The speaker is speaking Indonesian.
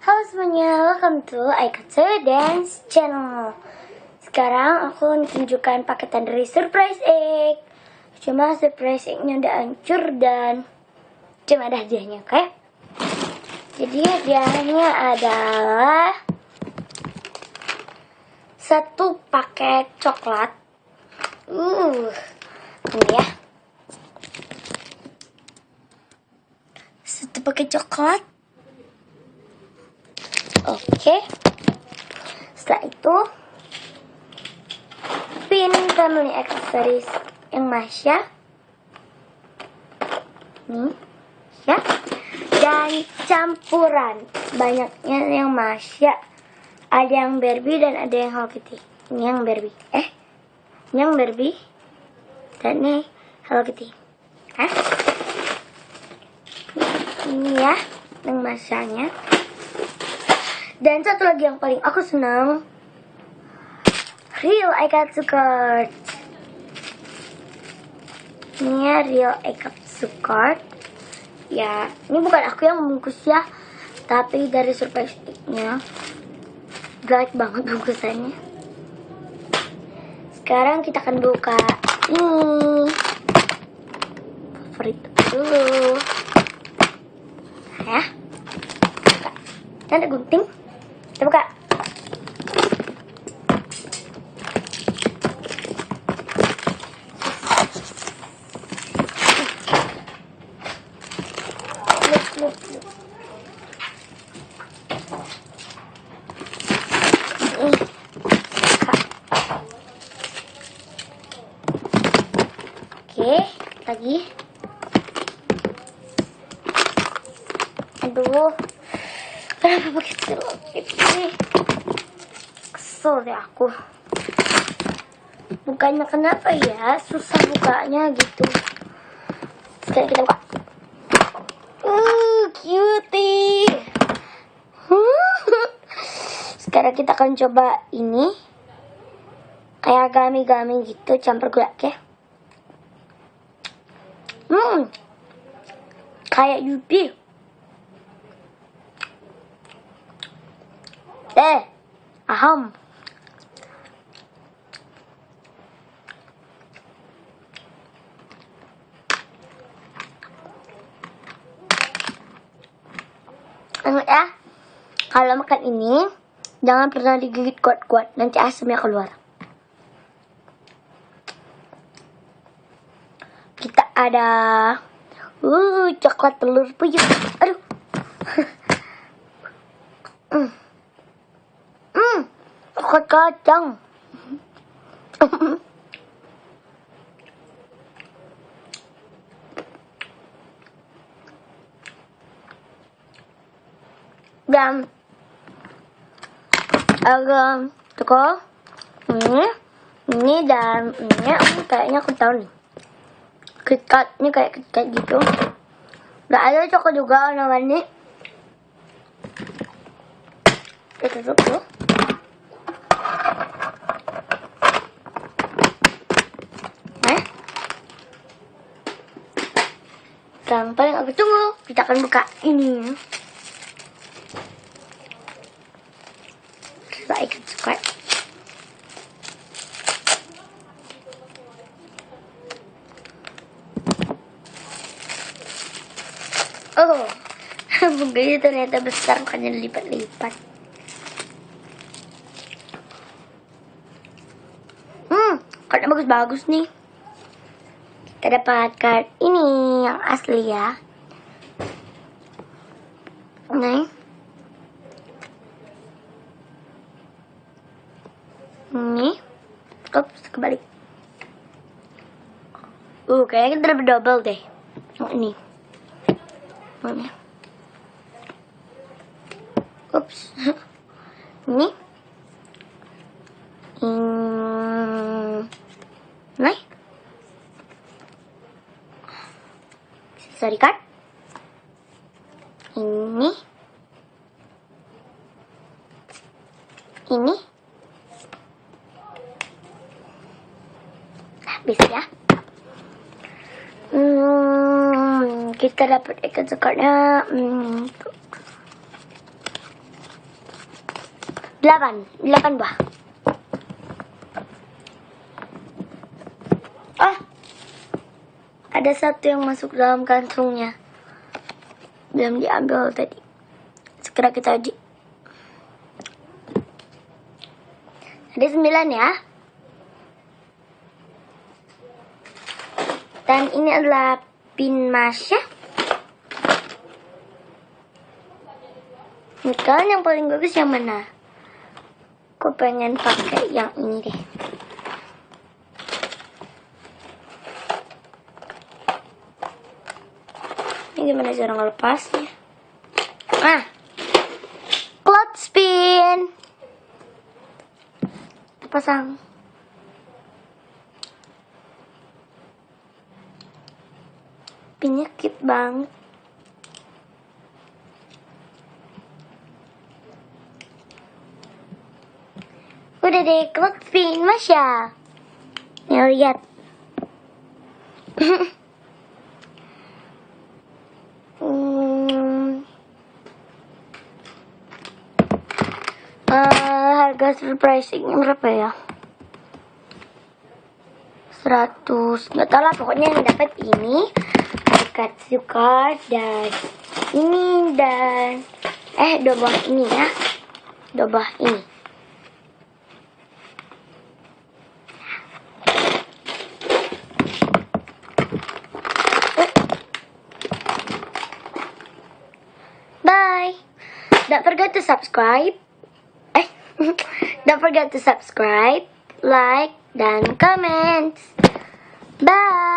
Halo semuanya, welcome to Aikatsu Dance Channel. Sekarang aku tunjukkan paketan dari Surprise Egg. Cuma Surprise Egg-nya udah hancur dan cuma ada hadiahnya, oke? Jadi hadiahnya adalah satu paket coklat. Ini ya. Satu paket coklat. Oke. Setelah itu pin family accessories yang Masya. Nih, ya. Dan campuran banyaknya yang Masya. Ada yang Barbie dan ada yang Hello Kitty. Ini yang Barbie. Ini yang Barbie. Dan ini Hello Kitty. Ini ya, yang Masyanya. Dan satu lagi yang paling aku senang, Real Aikatsu card. Ini ya Real Aikatsu card. Ya, ini bukan aku yang membungkus ya, tapi dari Surprise Egg-nya. Galak banget bungkusannya. Sekarang kita akan buka ini. Favorit dulu. Ya. Buka. Ada gunting. Kita buka. Look. Oke, lagi. Aduh. Kenapa pakai selotip sih? Kesel deh aku. Bukannya kenapa ya, susah bukanya gitu. Sekarang kita buka. Cutie. Sekarang kita akan coba ini. Kayak gami-gami gitu, campur gula ya. Kayak Yubi. Aham. Ingat ya, kalau makan ini jangan pernah digigit kuat-kuat, nanti asamnya keluar. Kita ada coklat telur puyuh. Aduh. Coklat kacang. Dan agak cukup ini dan ini kayaknya aku tahu nih. KitKat, ini kayak KitKat gitu. Gak ada coklat juga warna-warni. Kita tutup dulu. Yang paling aku tunggu, kita akan buka ini. Saya ikut suka. Oh, bunganya ternyata besar, makanya lipat-lipat. Karena bagus-bagus nih. Kita dapatkan ini yang asli ya. Nih. Ini. Ups, kebalik. Kayaknya kita dapat double deh. Yang ini. Mana? Ups. Ini. Nih. Sorry kan? Ini. Habis ya. Kita dapat ikan sekarnya. 8 buah. Oh, ada satu yang masuk dalam kantongnya, belum diambil tadi. Segera kita uji. Ada 9 ya. Dan ini adalah pin Masya. Kalian yang paling bagus yang mana? Aku pengen pakai yang ini deh. Ini gimana cara ngelepasnya? Nah, cloth spin. Pasang. Pinnya cute banget. Udah deh, cloth spin Masya. Nih lihat. Harga surprisingnya berapa ya? 100, nggak tahu lah, pokoknya yang dapat ini Katsu card dan ini dan dobah ini ya, dobah ini. Bye. Don't forget to subscribe. Don't forget to subscribe, like, dan comment. Bye.